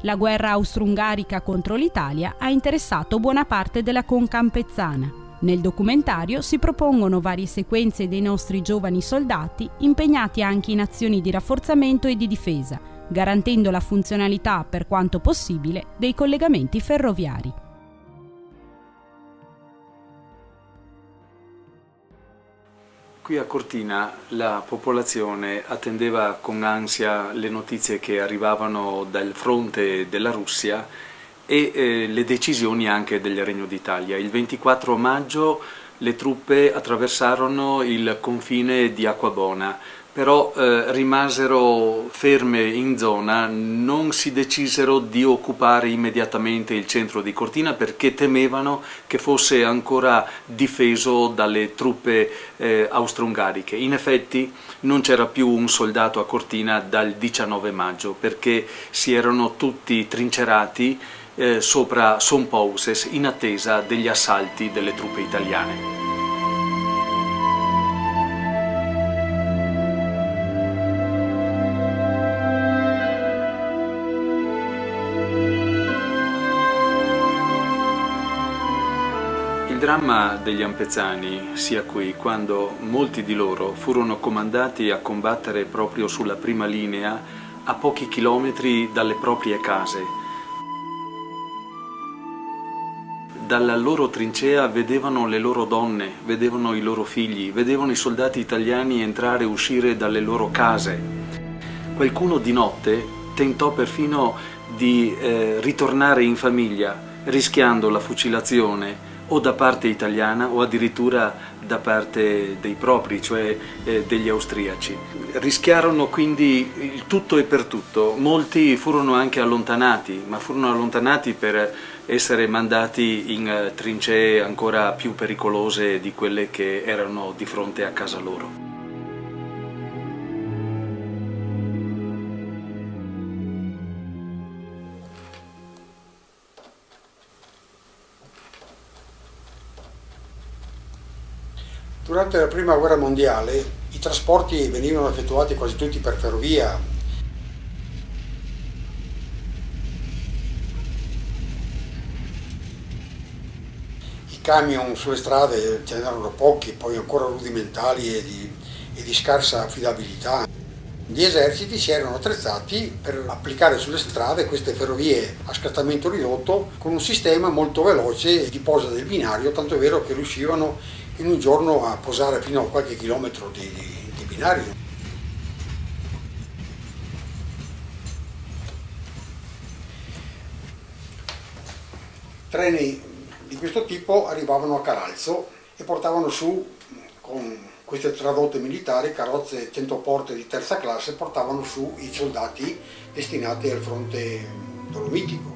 La guerra austro-ungarica contro l'Italia ha interessato buona parte della Conca ampezzana. Nel documentario si propongono varie sequenze dei nostri giovani soldati impegnati anche in azioni di rafforzamento e di difesa, garantendo la funzionalità, per quanto possibile, dei collegamenti ferroviari. Qui a Cortina la popolazione attendeva con ansia le notizie che arrivavano dal fronte della Russia e le decisioni anche del Regno d'Italia. Il 24 maggio le truppe attraversarono il confine di Acquabona, però rimasero ferme in zona, non si decisero di occupare immediatamente il centro di Cortina perché temevano che fosse ancora difeso dalle truppe austro-ungariche. In effetti non c'era più un soldato a Cortina dal 19 maggio perché si erano tutti trincerati sopra Sompouses in attesa degli assalti delle truppe italiane. Il dramma degli ampezzani si acuì quando molti di loro furono comandati a combattere proprio sulla prima linea a pochi chilometri dalle proprie case. Dalla loro trincea vedevano le loro donne, vedevano i loro figli, vedevano i soldati italiani entrare e uscire dalle loro case. Qualcuno di notte tentò perfino di ritornare in famiglia, rischiando la fucilazione o da parte italiana o addirittura da parte dei propri, cioè degli austriaci. Rischiarono quindi il tutto e per tutto. Molti furono anche allontanati, ma furono allontanati per essere mandati in trincee ancora più pericolose di quelle che erano di fronte a casa loro. Durante la Prima Guerra Mondiale i trasporti venivano effettuati quasi tutti per ferrovia. I camion sulle strade ce n'erano pochi, poi ancora rudimentali e di scarsa affidabilità. Gli eserciti si erano attrezzati per applicare sulle strade queste ferrovie a scattamento ridotto con un sistema molto veloce di posa del binario, tanto è vero che riuscivano in un giorno a posare fino a qualche chilometro di binario. Treni di questo tipo arrivavano a Calalzo e portavano su, con queste tradotte militari, carrozze 100 porte di terza classe, portavano su i soldati destinati al fronte dolomitico.